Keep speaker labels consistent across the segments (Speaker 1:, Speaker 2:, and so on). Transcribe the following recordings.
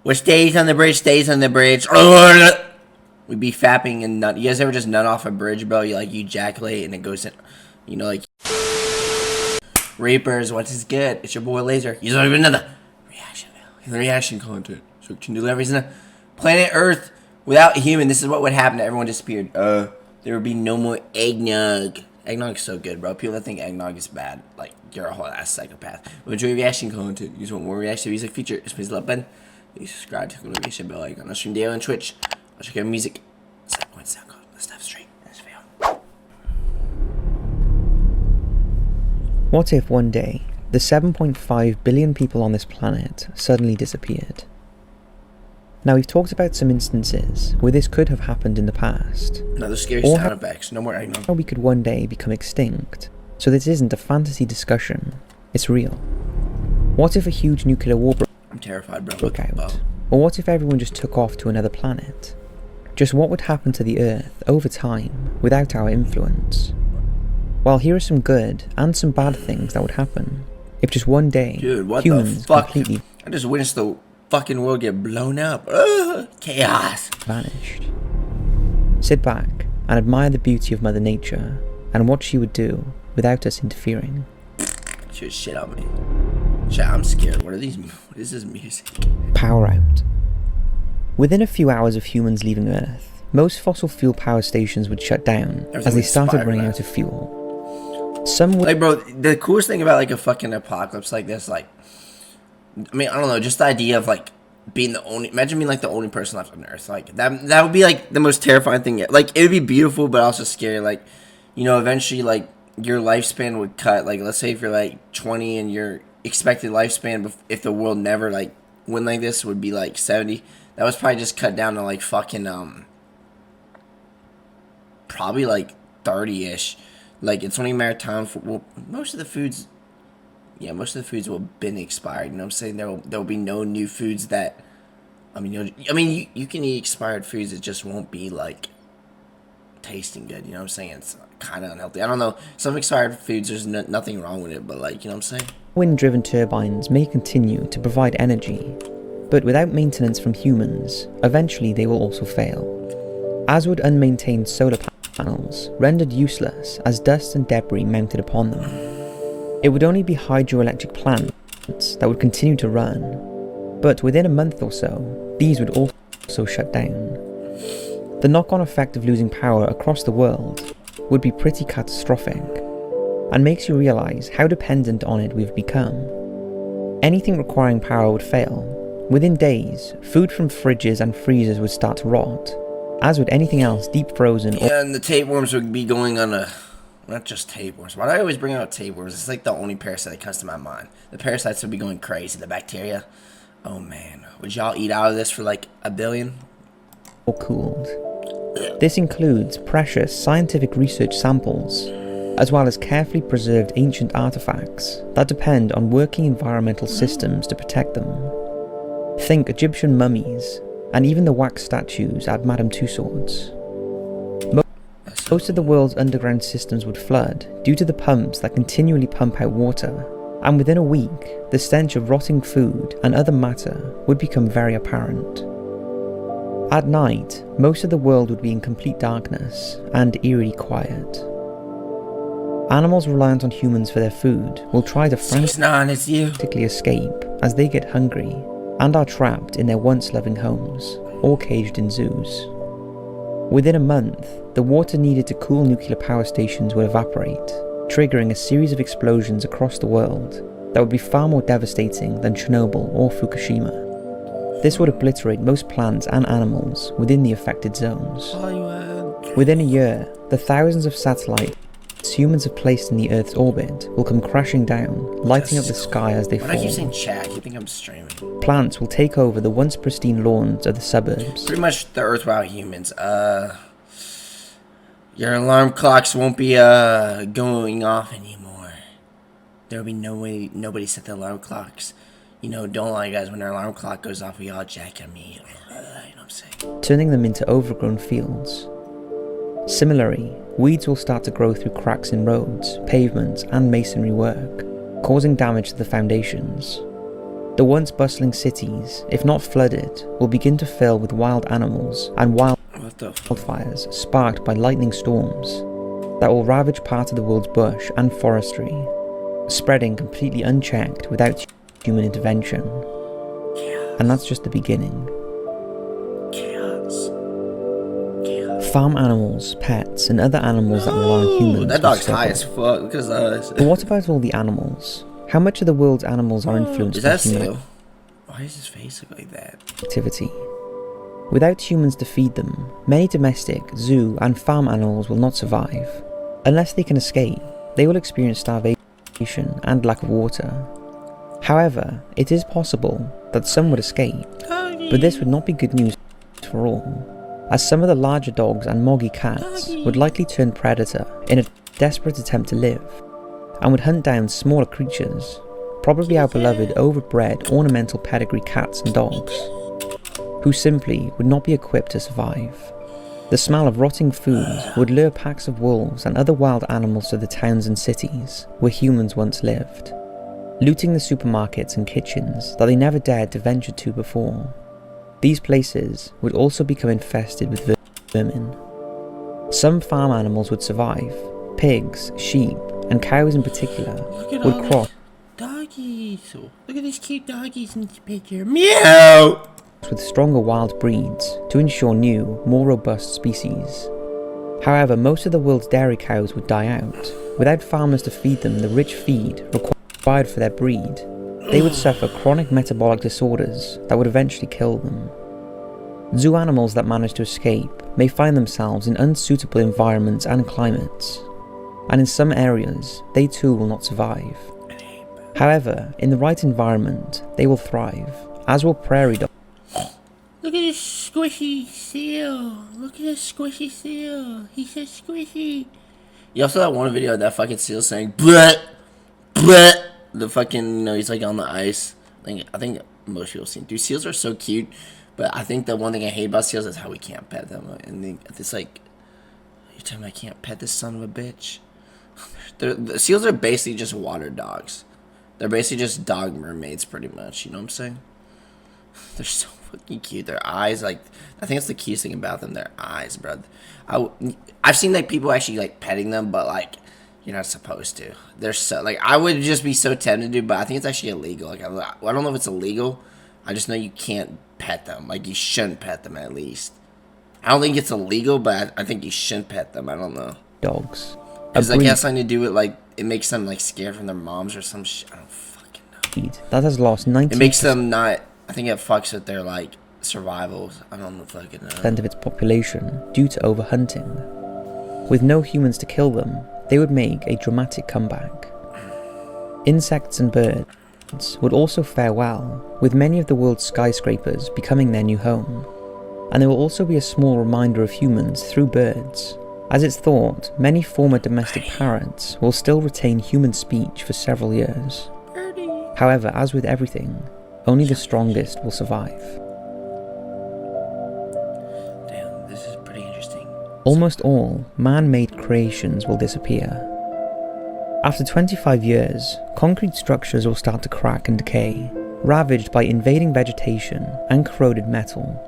Speaker 1: What stays on the bridge stays on the bridge. We be fapping and nut. You guys ever just nut off a bridge, bro? You ejaculate and it goes in. You know, like. Reapers, what's good? It's your boy Laser. You don't even know the reaction content. So can do everything. Planet Earth without human. This is what would happen if everyone disappeared. There would be no more eggnog. Eggnog's so good, bro. People that think eggnog is bad, like, you're a whole ass psychopath. We enjoy reaction content. You want more reaction music feature? Just please love button. Please subscribe to the notification bell icon. I stream daily on Twitch. I'll check out music. 𝐿𝐭'𝐬. Let's dive straight. Let's fail.
Speaker 2: What if one day, the 7.5 billion people on this planet suddenly disappeared? Now, we've talked about some instances where this could have happened in the past.
Speaker 1: Another scary sound effects. No more eggnog.
Speaker 2: How we could one day become extinct. So this isn't a fantasy discussion, it's real. What if a huge nuclear war
Speaker 1: I'm terrified, bro.
Speaker 2: broke out? Or what if everyone just took off to another planet? Just what would happen to the Earth over time without our influence? Well, here are some good and some bad things that would happen if just one day humans completely
Speaker 1: I just witnessed the fucking world get blown up. Chaos.
Speaker 2: Vanished. Sit back and admire the beauty of Mother Nature and what she would do without us interfering.
Speaker 1: She would shit on me. Chat, I'm scared. What is this music?
Speaker 2: Power out. Within a few hours of humans leaving Earth, most fossil fuel power stations would shut down as they started running out of fuel. Some would,
Speaker 1: like, bro, the coolest thing about like a fucking apocalypse like this, like, I mean, I don't know, just the idea of like being the only, imagine being like the only person left on Earth, like that would be like the most terrifying thing yet. Like, it would be beautiful but also scary. Like, you know, eventually like your lifespan would cut. Like, let's say if you're like 20 and your expected lifespan if the world never like went like this would be like 70, that was probably just cut down to like fucking probably like 30ish. Like, it's only a matter of time for, well, most of the foods will have been expired. You know what I'm saying? There'll be no new foods that, I mean, you can eat expired foods. It just won't be like tasting good. You know what I'm saying? It's kind of unhealthy. I don't know. Some expired foods, there's nothing wrong with it, but like, you know what I'm saying?
Speaker 2: Wind-driven turbines may continue to provide energy, but without maintenance from humans, eventually they will also fail. As would unmaintained solar panels, rendered useless as dust and debris mounted upon them. It would only be hydroelectric plants that would continue to run, but within a month or so, these would also shut down. The knock-on effect of losing power across the world would be pretty catastrophic, and makes you realise how dependent on it we've become. Anything requiring power would fail. Within days, food from fridges and freezers would start to rot, as would anything else deep frozen.
Speaker 1: Yeah, and the tapeworms would be going on a... Not just tapeworms. Why do I always bring out tapeworms? It's like the only parasite that comes to my mind. The parasites would be going crazy. The bacteria. Oh, man. Would y'all eat out of this for like $1 billion?
Speaker 2: Or cooled. This includes precious scientific research samples, as well as carefully preserved ancient artifacts that depend on working environmental systems to protect them. Think Egyptian mummies, and even the wax statues at Madame Tussauds. Most of the world's underground systems would flood due to the pumps that continually pump out water, and within a week, the stench of rotting food and other matter would become very apparent. At night, most of the world would be in complete darkness and eerily quiet. Animals reliant on humans for their food will try to frantically escape as they get hungry and are trapped in their once loving homes or caged in zoos. Within a month, the water needed to cool nuclear power stations would evaporate, triggering a series of explosions across the world that would be far more devastating than Chernobyl or Fukushima. This would obliterate most plants and animals within the affected zones. Within a year, the thousands of satellites humans have placed in the Earth's orbit will come crashing down, lighting up the sky as they fall.
Speaker 1: Why do I keep saying chat? You think I'm streaming?
Speaker 2: Plants will take over the once pristine lawns of the suburbs.
Speaker 1: Pretty much the Earth without humans. Your alarm clocks won't be going off anymore. There'll be nobody set the alarm clocks. You know, don't lie, guys. When our alarm clock goes off, we all jack at me. You know what I'm saying?
Speaker 2: Turning them into overgrown fields. Similarly, weeds will start to grow through cracks in roads, pavements, and masonry work, causing damage to the foundations. The once bustling cities, if not flooded, will begin to fill with wild animals and wildfires sparked by lightning storms that will ravage part of the world's bush and forestry, spreading completely unchecked without human intervention. And that's just the beginning. Farm animals, pets, and other animals that rely on humans.
Speaker 1: That dog's high as fuck. Look at his eyes.
Speaker 2: But what about all the animals? How much of the world's animals are influenced by human
Speaker 1: Why does his face look like that?
Speaker 2: activity? Without humans to feed them, many domestic, zoo, and farm animals will not survive. Unless they can escape, they will experience starvation and lack of water. However, it is possible that some would escape, but this would not be good news for all, as some of the larger dogs and moggy cats would likely turn predator in a desperate attempt to live, and would hunt down smaller creatures, probably our beloved overbred ornamental pedigree cats and dogs, who simply would not be equipped to survive. The smell of rotting food would lure packs of wolves and other wild animals to the towns and cities where humans once lived, looting the supermarkets and kitchens that they never dared to venture to before. These places would also become infested with vermin. Some farm animals would survive. Pigs, sheep, and cows in particular would cross
Speaker 1: Doggies. Look at these cute doggies in this picture. Meow!
Speaker 2: With stronger wild breeds to ensure new, more robust species. However, most of the world's dairy cows would die out. Without farmers to feed them the rich feed required for their breed, they would suffer chronic metabolic disorders that would eventually kill them. Zoo animals that manage to escape may find themselves in unsuitable environments and climates, and in some areas, they too will not survive. However, in the right environment, they will thrive, as will prairie dogs.
Speaker 1: Look at this squishy seal. Look at this squishy seal. He's so squishy. You also saw that one video of that fucking seal saying, bleh, bleh. The fucking, you know, he's like on the ice. I think most people have seen. Dude, seals are so cute. But I think the one thing I hate about seals is how we can't pet them. And it's like, you're telling me I can't pet this son of a bitch? The seals are basically just water dogs. They're basically just dog mermaids, pretty much. You know what I'm saying? They're so fucking cute. Their eyes, like, I think that's the cutest thing about them. Their eyes, bro. I've seen, like, people actually, like, petting them, but, like, you're not supposed to. They're so, like, I would just be so tempted to, but I think it's actually illegal. Like, I don't know if it's illegal. I just know you can't pet them. Like, you shouldn't pet them, at least. I don't think it's illegal, but I think you shouldn't pet them. I don't know.
Speaker 2: Dogs.
Speaker 1: Because I guess something to do with, like, it makes them, like, scared from their moms or some shit. I don't fucking know.
Speaker 2: That has lost 90%.
Speaker 1: It makes them not, I think it fucks with their, like, survival. I don't know fucking know.
Speaker 2: Of its population due to overhunting. With no humans to kill them, they would make a dramatic comeback. Insects and birds would also fare well, with many of the world's skyscrapers becoming their new home. And there will also be a small reminder of humans through birds, as it's thought many former domestic parrots will still retain human speech for several years. However, as with everything, only the strongest will survive.
Speaker 1: Damn, this is pretty interesting.
Speaker 2: Almost all man-made creations will disappear. After 25 years, concrete structures will start to crack and decay, ravaged by invading vegetation and corroded metal.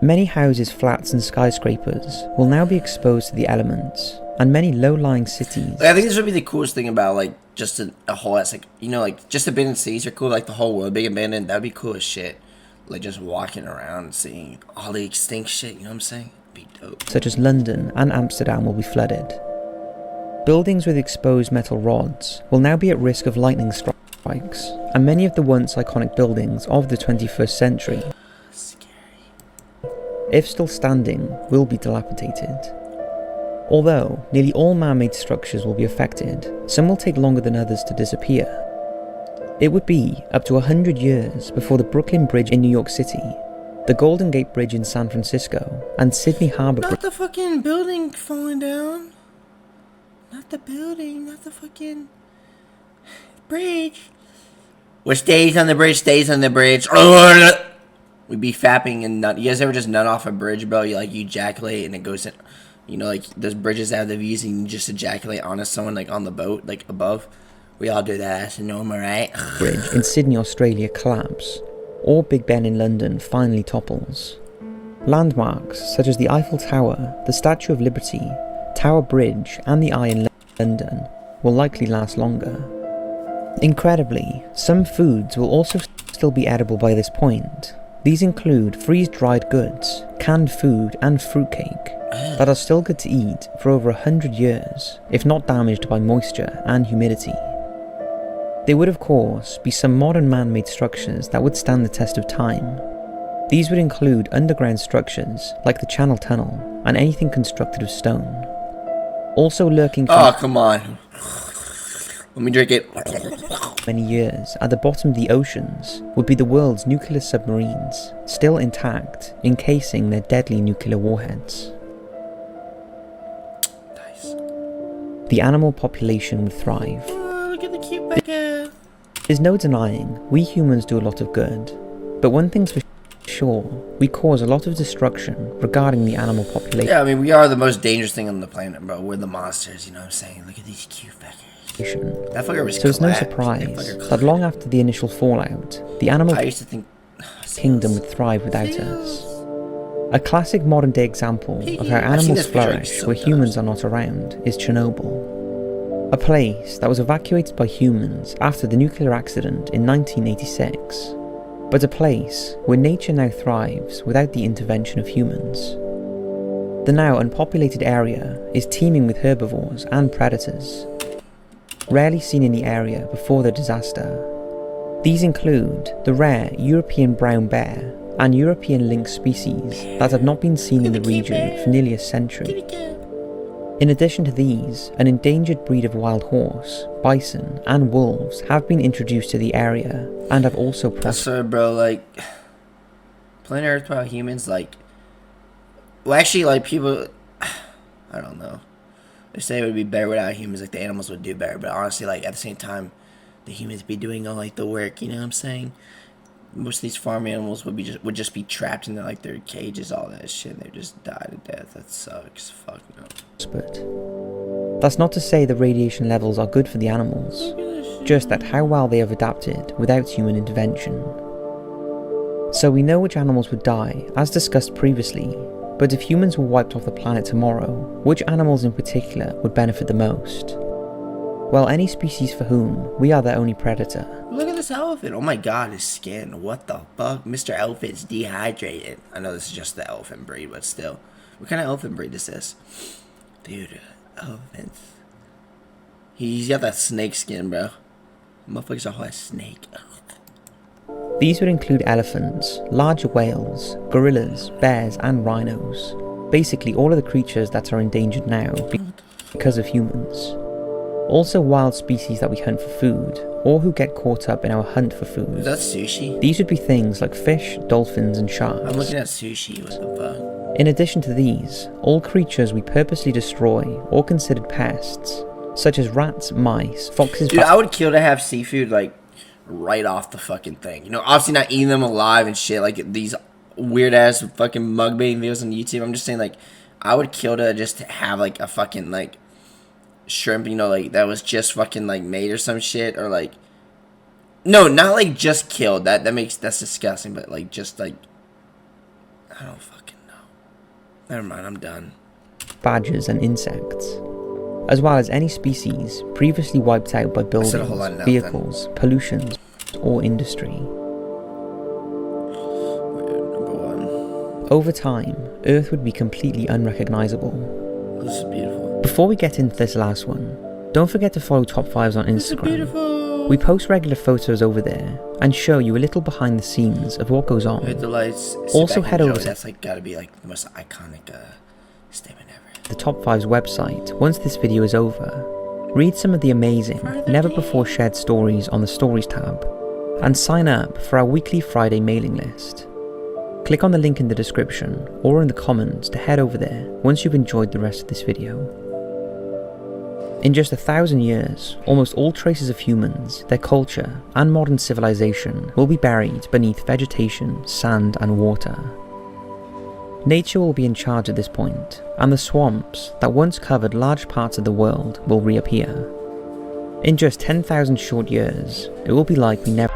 Speaker 2: Many houses, flats and skyscrapers will now be exposed to the elements, and many low-lying cities...
Speaker 1: I think this would be the coolest thing about, like, just a whole ass, like, you know, like, just abandoned cities are cool, like, the whole world being abandoned, that'd be cool as shit. Like, just walking around and seeing all the extinct shit, you know what I'm saying? It'd be dope.
Speaker 2: Such as London and Amsterdam will be flooded. Buildings with exposed metal rods will now be at risk of lightning strikes, and many of the once iconic buildings of the 21st century, if still standing, will be dilapidated. Although nearly all man-made structures will be affected, some will take longer than others to disappear. It would be up to 100 years before the Brooklyn Bridge in New York City, the Golden Gate Bridge in San Francisco, and Sydney Harbor Bridge.
Speaker 1: Not the fucking building falling down. Not the building, not the fucking bridge. What stays on the bridge stays on the bridge. We'd be fapping and nut. You guys ever just nut off a bridge, bro? You ejaculate and it goes in. You know, like those bridges that have the views and you just ejaculate onto someone like on the boat, like above. We all do that. That's normal, right?
Speaker 2: Bridge in Sydney, Australia collapse, or Big Ben in London finally topples. Landmarks such as the Eiffel Tower, the Statue of Liberty, Tower Bridge and the Eye in London will likely last longer. Incredibly, some foods will also still be edible by this point. These include freeze-dried goods, canned food and fruitcake that are still good to eat for over 100 years, if not damaged by moisture and humidity. There would of course be some modern man-made structures that would stand the test of time. These would include underground structures like the Channel Tunnel and anything constructed of stone. Also lurking for
Speaker 1: come on. Let me drink it.
Speaker 2: many years at the bottom of the oceans would be the world's nuclear submarines, still intact, encasing their deadly nuclear warheads.
Speaker 1: Nice.
Speaker 2: The animal population would thrive.
Speaker 1: Oh, look at the cute Becca.
Speaker 2: There's no denying we humans do a lot of good, but one thing's for sure, we cause a lot of destruction regarding the animal population.
Speaker 1: Yeah, I mean, we are the most dangerous thing on the planet, bro. We're the monsters, you know what I'm saying? Look at these cute Beccas. That fucker was
Speaker 2: So it's no
Speaker 1: clapped.
Speaker 2: surprise that long after the initial fallout, the animal
Speaker 1: I used to think
Speaker 2: kingdom would thrive without us. A classic modern day example of how animals flourish where humans are not around is Chernobyl. A place that was evacuated by humans after the nuclear accident in 1986, but a place where nature now thrives without the intervention of humans. The now unpopulated area is teeming with herbivores and predators, rarely seen in the area before the disaster. These include the rare European brown bear and European lynx species that had not been seen in the region for nearly a century. In addition to these, an endangered breed of wild horse, bison and wolves have been introduced to the area and have also
Speaker 1: prospered. Bro, like, planet Earth without humans, like, well, actually, like, people, I don't know. They say it would be better without humans, like the animals would do better, but honestly, like, at the same time, the humans be doing all, like, the work, you know what I'm saying? Most of these farm animals would just be trapped in their cages, all that shit. They just die to death. That sucks. Fuck no.
Speaker 2: But that's not to say the radiation levels are good for the animals, just that how well they have adapted without human intervention. So we know which animals would die, as discussed previously, but if humans were wiped off the planet tomorrow, which animals in particular would benefit the most? Well, any species for whom we are their only predator.
Speaker 1: Look at this elephant. Oh my god, his skin. What the fuck? Mr. Elephant's dehydrated. I know this is just the elephant breed, but still. What kind of elephant breed is this? Dude, elephants. He's got that snake skin, bro. Motherfuckers are like snake.
Speaker 2: These would include elephants, larger whales, gorillas, bears and rhinos. Basically all of the creatures that are endangered now because of humans. Also wild species that we hunt for food, or who get caught up in our hunt for food.
Speaker 1: Is that sushi?
Speaker 2: These would be things like fish, dolphins and sharks.
Speaker 1: I'm looking at sushi, what the fuck?
Speaker 2: In addition to these, all creatures we purposely destroy or considered pests, such as rats, mice, foxes...
Speaker 1: Dude, I would kill to have seafood, like, right off the fucking thing. You know, obviously not eating them alive and shit, like these weird-ass fucking mukbang videos on YouTube. I'm just saying, like, I would kill to just have, like, a fucking, like, shrimp, you know, like, that was just fucking, like, made or some shit, or, like, no, not, like, just killed, that's disgusting, but, like, just, like, I don't fucking know. Never mind, I'm done.
Speaker 2: Badgers and insects, as well as any species previously wiped out by buildings, vehicles, pollution, or industry. Over time, Earth would be completely unrecognizable.
Speaker 1: This is beautiful.
Speaker 2: Before we get into this last one, don't forget to follow Top 5s on Instagram. We post regular photos over there and show you a little behind the scenes of what goes on.
Speaker 1: Hit the lights.
Speaker 2: Also head over to
Speaker 1: that's like gotta be like the most iconic statement ever.
Speaker 2: The Top 5's website once this video is over. Read some of the amazing, never before shared stories on the Stories tab, and sign up for our weekly Friday mailing list. Click on the link in the description or in the comments to head over there once you've enjoyed the rest of this video. In just 1,000 years, almost all traces of humans, their culture, and modern civilization will be buried beneath vegetation, sand, and water. Nature will be in charge at this point, and the swamps that once covered large parts of the world will reappear. In just 10,000 short years, it will be like we never